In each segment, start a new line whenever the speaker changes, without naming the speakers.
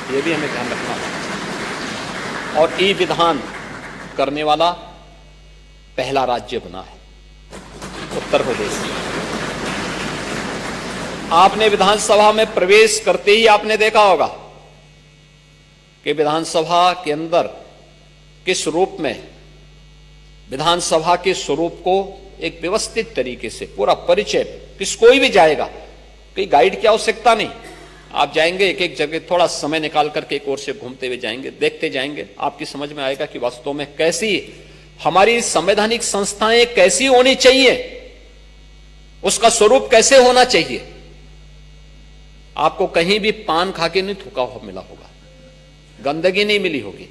ये भी हमें ध्यान रखना होगा। और ई विधान करने वाला पहला राज्य बना है उत्तर प्रदेश। आपने विधानसभा में प्रवेश करते ही आपने देखा होगा कि विधानसभा के अंदर किस रूप में विधानसभा के स्वरूप को एक व्यवस्थित तरीके से पूरा परिचय, कोई भी जाएगा, कोई गाइड की आवश्यकता नहीं, आप जाएंगे एक एक जगह थोड़ा समय निकाल करके एक ओर से घूमते हुए जाएंगे, देखते जाएंगे, आपकी समझ में आएगा कि वास्तव में कैसी हमारी संवैधानिक संस्थाएं कैसी होनी चाहिए, उसका स्वरूप कैसे होना चाहिए। आपको कहीं भी पान खा के नहीं थूका हुआ मिला होगा, गंदगी नहीं मिली होगी।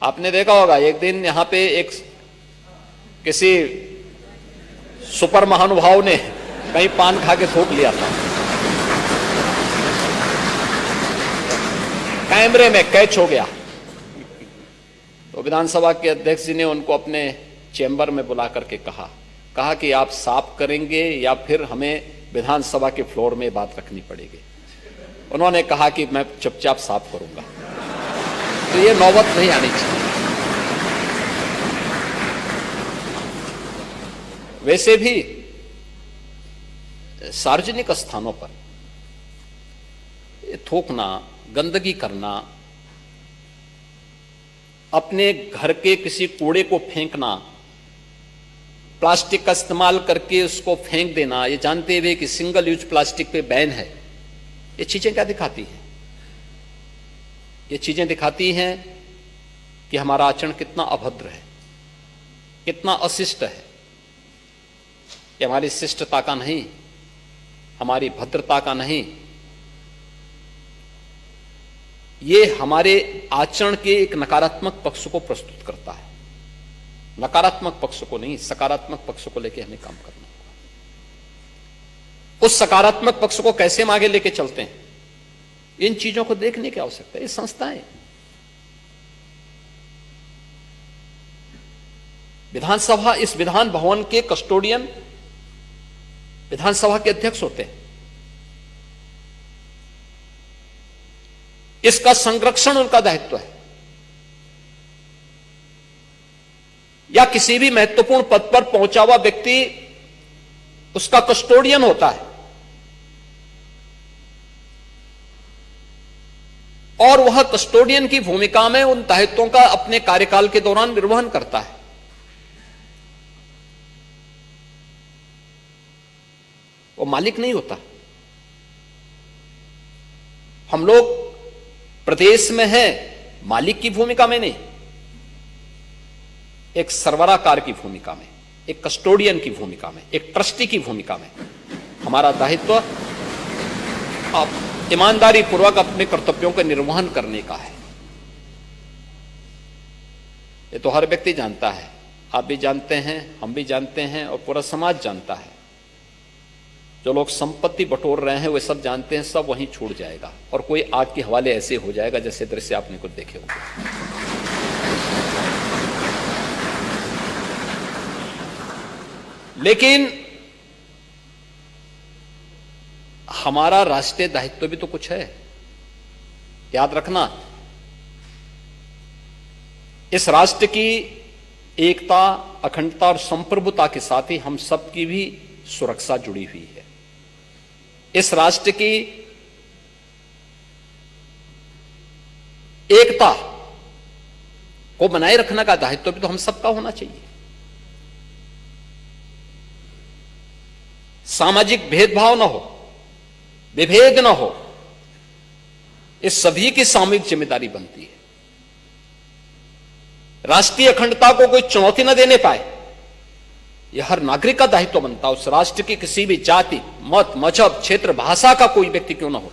आपने देखा होगा एक दिन यहां पे एक किसी सुपर महानुभाव ने कहीं पान खा के थूक लिया था, कैमरे में कैच हो गया। तो विधानसभा के अध्यक्ष जी ने उनको अपने चैम्बर में बुला करके कहा कि आप साफ करेंगे या फिर हमें विधानसभा के फ्लोर में बात रखनी पड़ेगी। उन्होंने कहा कि मैं चुपचाप साफ करूंगा। तो ये नौबत नहीं आनी चाहिए। वैसे भी सार्वजनिक स्थानों पर थूकना, गंदगी करना, अपने घर के किसी कूड़े को फेंकना, प्लास्टिक का इस्तेमाल करके उसको फेंक देना, ये जानते हुए कि सिंगल यूज प्लास्टिक पे बैन है, ये चीजें क्या दिखाती हैं? ये चीजें दिखाती हैं कि हमारा आचरण कितना अभद्र है, कितना अशिष्ट है। ये हमारी शिष्टता का नहीं, हमारी भद्रता का नहीं, ये हमारे आचरण के एक नकारात्मक पक्ष को प्रस्तुत करता है। नकारात्मक पक्ष को नहीं, सकारात्मक पक्ष को लेकर हमें काम करना होगा। उस सकारात्मक पक्ष को कैसे हम आगे लेके चलते हैं, इन चीजों को देखने की आवश्यकता है। ये संस्थाएं, विधानसभा, इस विधान भवन के कस्टोडियन विधानसभा के अध्यक्ष होते हैं। इसका संरक्षण उनका दायित्व है। या किसी भी महत्वपूर्ण पद पर पहुंचा हुआ व्यक्ति उसका कस्टोडियन होता है और वह कस्टोडियन की भूमिका में उन दायित्वों का अपने कार्यकाल के दौरान निर्वहन करता है। वो मालिक नहीं होता। हम लोग प्रदेश में हैं मालिक की भूमिका में नहीं, एक सरबराहकार की भूमिका में, एक कस्टोडियन की भूमिका में, एक ट्रस्टी की भूमिका में। हमारा दायित्व आप ईमानदारी पूर्वक अपने कर्तव्यों का निर्वहन करने का है। ये तो हर व्यक्ति जानता है, आप भी जानते हैं, हम भी जानते हैं और पूरा समाज जानता है। जो लोग संपत्ति बटोर रहे हैं वे सब जानते हैं, सब वहीं छूट जाएगा और कोई आग के हवाले ऐसे हो जाएगा जैसे दृश्य आपने कुछ देखे होंगे। लेकिन हमारा राष्ट्रीय दायित्व भी तो कुछ है, याद रखना। इस राष्ट्र की एकता, अखंडता और संप्रभुता के साथ ही हम सबकी भी सुरक्षा जुड़ी हुई है। इस राष्ट्र की एकता को बनाए रखने का दायित्व भी तो हम सबका होना चाहिए। सामाजिक भेदभाव न हो, विभेद न हो, इस सभी की सामूहिक जिम्मेदारी बनती है। राष्ट्रीय अखंडता को कोई चुनौती न देने पाए, यह हर नागरिक का दायित्व बनता है। उस राष्ट्र की किसी भी जाति, मत, मजहब, क्षेत्र, भाषा का कोई व्यक्ति क्यों ना हो,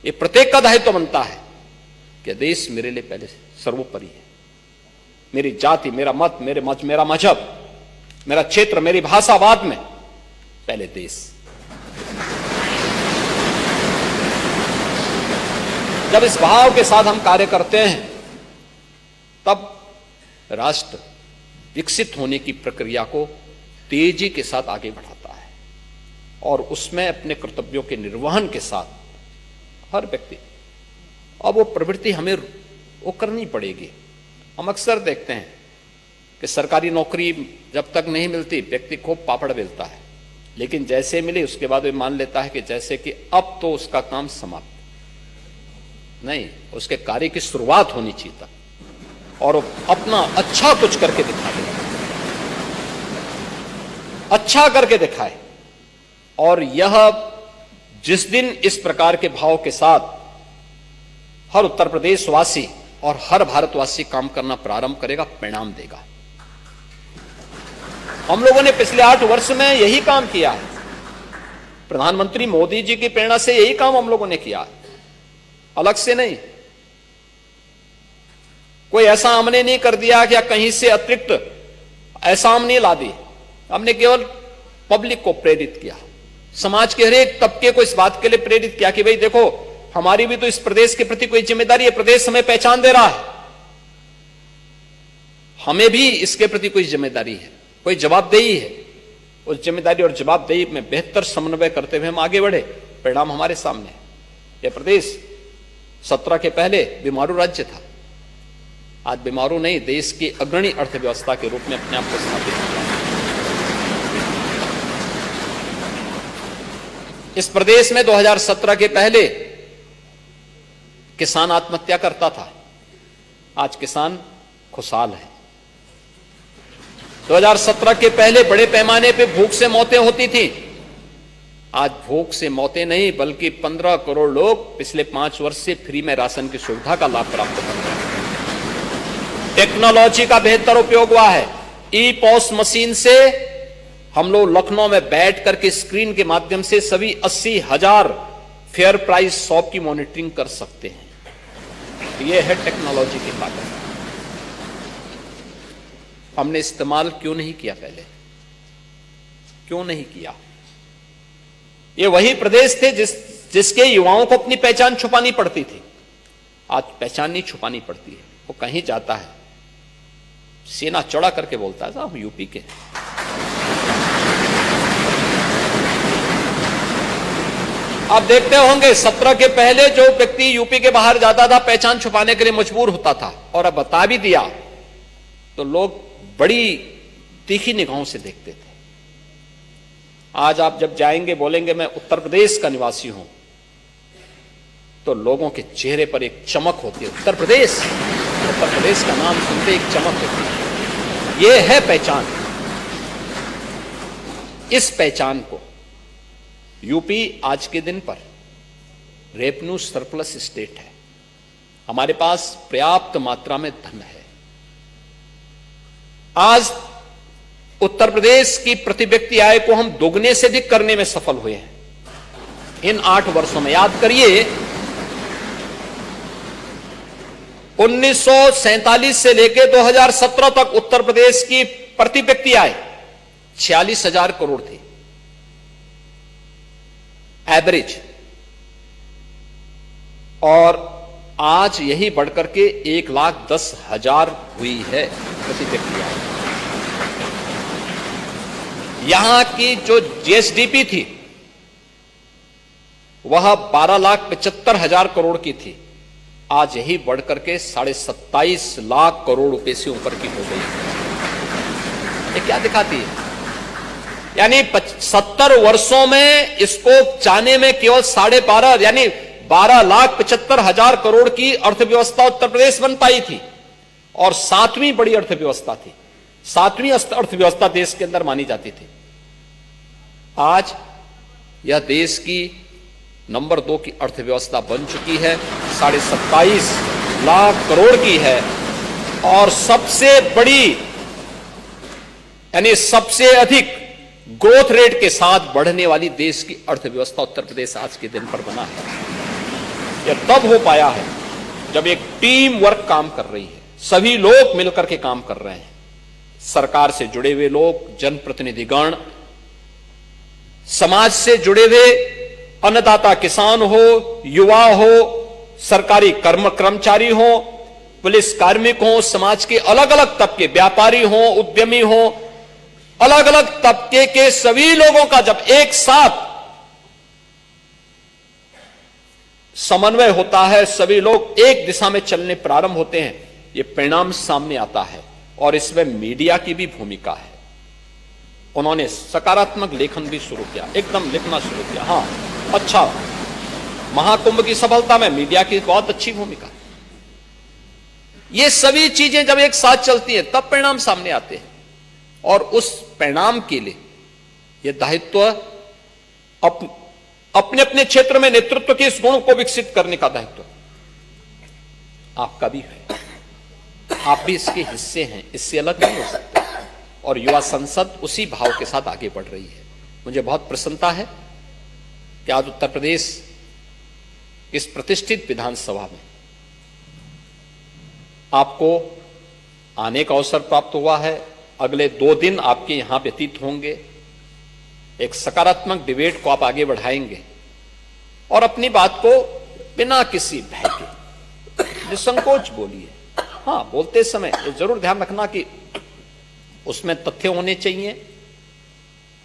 यह प्रत्येक का दायित्व बनता है कि देश मेरे लिए पहले सर्वोपरि है। मेरी जाति, मेरा मत, मेरा मजहब, मेरा क्षेत्र, मेरी भाषा बाद में, पहले देश। जब इस भाव के साथ हम कार्य करते हैं तब राष्ट्र विकसित होने की प्रक्रिया को तेजी के साथ आगे बढ़ाता है और उसमें अपने कर्तव्यों के निर्वहन के साथ हर व्यक्ति अब वो प्रवृत्ति हमें वो करनी पड़ेगी। हम अक्सर देखते हैं कि सरकारी नौकरी जब तक नहीं मिलती व्यक्ति खूब पापड़ बेलता है, लेकिन जैसे मिली उसके बाद वो मान लेता है कि जैसे कि अब तो उसका काम समाप्त नहीं, उसके कार्य की शुरुआत होनी चाहिए था और अपना अच्छा कुछ करके दिखा दे, अच्छा करके दिखाए। और यह जिस दिन इस प्रकार के भाव के साथ हर उत्तर प्रदेश वासी और हर भारतवासी काम करना प्रारंभ करेगा, परिणाम देगा। हम लोगों ने पिछले 8 वर्ष में यही काम किया है। प्रधानमंत्री मोदी जी की प्रेरणा से यही काम हम लोगों ने किया है, अलग से नहीं। कोई ऐसा हमने नहीं कर दिया कि कहीं से अतिरिक्त ऐसा हम नहीं ला दी। हमने केवल पब्लिक को प्रेरित किया, समाज के हर एक तबके को इस बात के लिए प्रेरित किया कि भाई देखो, हमारी भी तो इस प्रदेश के प्रति कोई जिम्मेदारी है, प्रदेश हमें पहचान दे रहा है, हमें भी इसके प्रति कोई जिम्मेदारी है, कोई जवाबदेही है। उस जिम्मेदारी और जवाबदेही में बेहतर समन्वय करते हुए हम आगे बढ़े, परिणाम हमारे सामने है। यह प्रदेश 17 के पहले बीमारू राज्य था, आज बीमारू नहीं, देश की अग्रणी अर्थव्यवस्था के रूप में अपने आप को स्थापित किया। इस प्रदेश में 2017 के पहले किसान आत्महत्या करता था, आज किसान खुशहाल है। 2017 के पहले बड़े पैमाने पे भूख से मौतें होती थी, आज भूख से मौतें नहीं बल्कि 15 करोड़ लोग पिछले 5 वर्ष से फ्री में राशन की सुविधा का लाभ प्राप्त कर रहे हैं। टेक्नोलॉजी का बेहतर उपयोग हुआ है। ई पॉस मशीन से हम लोग लखनऊ में बैठ करके स्क्रीन के माध्यम से सभी 80,000 फेयर प्राइस शॉप की मॉनिटरिंग कर सकते हैं। यह है टेक्नोलॉजी की ताकत। हमने इस्तेमाल क्यों नहीं किया पहले, क्यों नहीं किया? ये वही प्रदेश थे जिसके युवाओं को अपनी पहचान छुपानी पड़ती थी, आज पहचान नहीं छुपानी पड़ती है। वो कहीं जाता है सीना चौड़ा करके बोलता है साहब हम यूपी के। आप देखते होंगे 17 के पहले जो व्यक्ति यूपी के बाहर जाता था पहचान छुपाने के लिए मजबूर होता था, और अब बता भी दिया तो लोग बड़ी तीखी निगाहों से देखते थे। आज आप जब जाएंगे बोलेंगे मैं उत्तर प्रदेश का निवासी हूं, तो लोगों के चेहरे पर एक चमक होती है। उत्तर प्रदेश का नाम सुनते एक चमक होती है। यह है पहचान। इस पहचान को यूपी आज के दिन पर रेवेन्यू सरप्लस स्टेट है, हमारे पास पर्याप्त मात्रा में धन है। आज उत्तर प्रदेश की प्रति व्यक्ति आय को हम दोगुने से अधिक करने में सफल हुए हैं इन 8 वर्षों में। याद करिए 1947 से लेकर 2017 तक उत्तर प्रदेश की प्रति व्यक्ति आय 46,000 करोड़ थी एवरेज, और आज यही बढ़कर के 1,10,000 हुई है प्रति व्यक्ति आय। यहां की जो जीएसडीपी थी वह 12,75,000 करोड़ की थी, आज यही बढ़कर के 27.5 लाख करोड़ रुपए से ऊपर की हो गई। ये क्या दिखाती है? यानी 70 वर्षों में इसको जाने में केवल 12.5 यानी 12,75,000 करोड़ की अर्थव्यवस्था उत्तर प्रदेश बन पाई थी, और 7वीं बड़ी अर्थव्यवस्था थी, 7वीं अर्थव्यवस्था देश के अंदर मानी जाती थी। आज यह देश की नंबर 2 की अर्थव्यवस्था बन चुकी है, 27.5 लाख करोड़ की है, और सबसे बड़ी यानी सबसे अधिक ग्रोथ रेट के साथ बढ़ने वाली देश की अर्थव्यवस्था उत्तर प्रदेश आज के दिन पर बना है। यह तब हो पाया है जब एक टीम वर्क काम कर रही है, सभी लोग मिलकर के काम कर रहे हैं, सरकार से जुड़े हुए लोग, जनप्रतिनिधिगण, समाज से जुड़े हुए अन्नदाता किसान हो, युवा हो, सरकारी कर्मचारी हो, पुलिस कार्मिक हो, समाज के अलग अलग तबके, व्यापारी हो, उद्यमी हो, अलग अलग तबके के सभी लोगों का जब एक साथ समन्वय होता है, सभी लोग एक दिशा में चलने प्रारंभ होते हैं, ये परिणाम सामने आता है। और इसमें मीडिया की भी भूमिका है। उन्होंने सकारात्मक लेखन भी शुरू किया, एकदम लिखना शुरू किया। हां, अच्छा, महाकुंभ की सफलता में मीडिया की बहुत अच्छी भूमिका। ये सभी चीजें जब एक साथ चलती हैं तब परिणाम सामने आते हैं। और उस परिणाम के लिए यह दायित्व अपने अपने क्षेत्र में नेतृत्व के इस गुण को विकसित करने का दायित्व आपका भी है। आप भी इसके हिस्से हैं, इससे अलग नहीं हो सकते। और युवा संसद उसी भाव के साथ आगे बढ़ रही है। मुझे बहुत प्रसन्नता है कि आज उत्तर प्रदेश इस प्रतिष्ठित विधानसभा में आपको आने का अवसर प्राप्त हुआ है। अगले 2 दिन आपके यहां व्यतीत होंगे। एक सकारात्मक डिबेट को आप आगे बढ़ाएंगे और अपनी बात को बिना किसी भय के निसंकोच बोलिए। हां, बोलते समय ये जरूर ध्यान रखना कि उसमें तथ्य होने चाहिए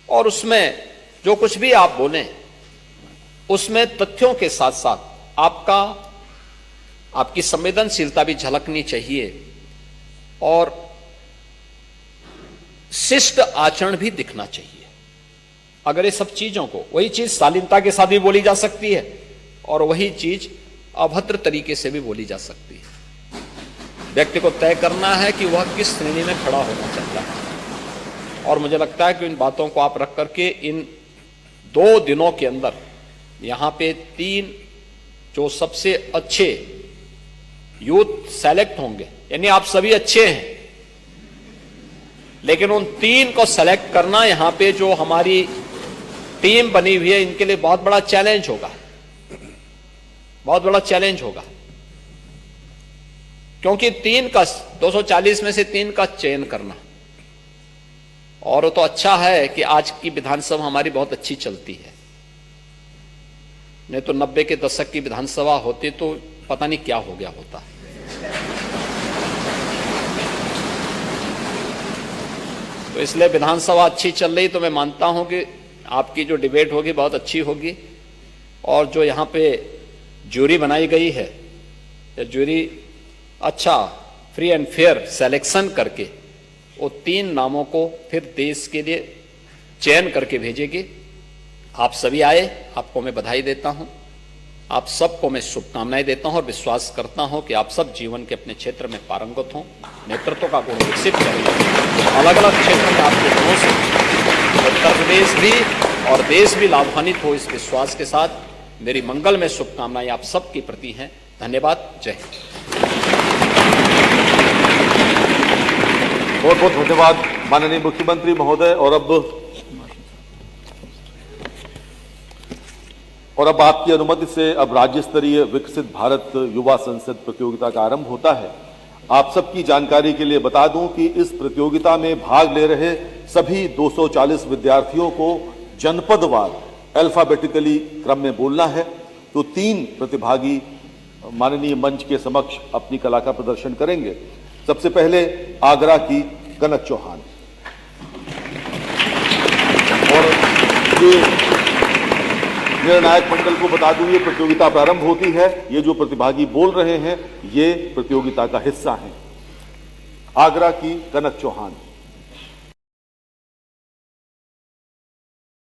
और उसमें जो कुछ भी आप बोलें उसमें तथ्यों के साथ साथ आपकी संवेदनशीलता भी झलकनी चाहिए और शिष्ट आचरण भी दिखना चाहिए। अगर ये सब चीजों को, वही चीज शालीनता के साथ भी बोली जा सकती है और वही चीज अभद्र तरीके से भी बोली जा सकती है। व्यक्ति को तय करना है कि वह किस श्रेणी में खड़ा होना चाहता है। और मुझे लगता है कि इन बातों को आप रख करके इन 2 दिनों के अंदर यहां पे 3 जो सबसे अच्छे यूथ सेलेक्ट होंगे, यानी आप सभी अच्छे हैं, लेकिन उन 3 को सेलेक्ट करना यहां पे जो हमारी टीम बनी हुई है, इनके लिए बहुत बड़ा चैलेंज होगा, बहुत बड़ा चैलेंज होगा। क्योंकि 3 का 240 में से 3 का चयन करना, और तो अच्छा है कि आज की विधानसभा हमारी बहुत अच्छी चलती है, नहीं तो 90 के दशक की विधानसभा होती तो पता नहीं क्या हो गया होता। तो इसलिए विधानसभा अच्छी चल रही, तो मैं मानता हूं कि आपकी जो डिबेट होगी बहुत अच्छी होगी। और जो यहां पे जूरी बनाई गई है, जूरी अच्छा फ्री एंड फेयर सिलेक्शन करके वो 3 नामों को फिर देश के लिए चयन करके भेजेगी। आप सभी आए, आपको मैं बधाई देता हूं, आप सबको मैं शुभकामनाएं देता हूं और विश्वास करता हूं कि आप सब जीवन के अपने क्षेत्र में पारंगत हों, नेतृत्व का गुण विकसित करें। अलग अलग क्षेत्र में आपके गुणों से उत्तर प्रदेश भी और देश भी लाभान्वित हो, इस विश्वास के साथ मेरी मंगल में शुभकामनाएं आप सबके प्रति हैं। धन्यवाद। जय हिंद।
बहुत बहुत धन्यवाद माननीय मुख्यमंत्री महोदय। और अब आपकी अनुमति से अब राज्य स्तरीय विकसित भारत युवा संसद प्रतियोगिता का आरंभ होता है। आप सबकी जानकारी के लिए बता दूं कि इस प्रतियोगिता में भाग ले रहे सभी 240 विद्यार्थियों को जनपदवार अल्फाबेटिकली क्रम में बोलना है। तो 3 प्रतिभागी माननीय मंच के समक्ष अपनी कला का प्रदर्शन करेंगे। सबसे पहले आगरा की कनक चौहान। और ये निर्णायक मंडल को बता दूं, ये प्रतियोगिता प्रारंभ होती है। ये जो प्रतिभागी बोल रहे हैं ये प्रतियोगिता का हिस्सा हैं। आगरा की कनक चौहान।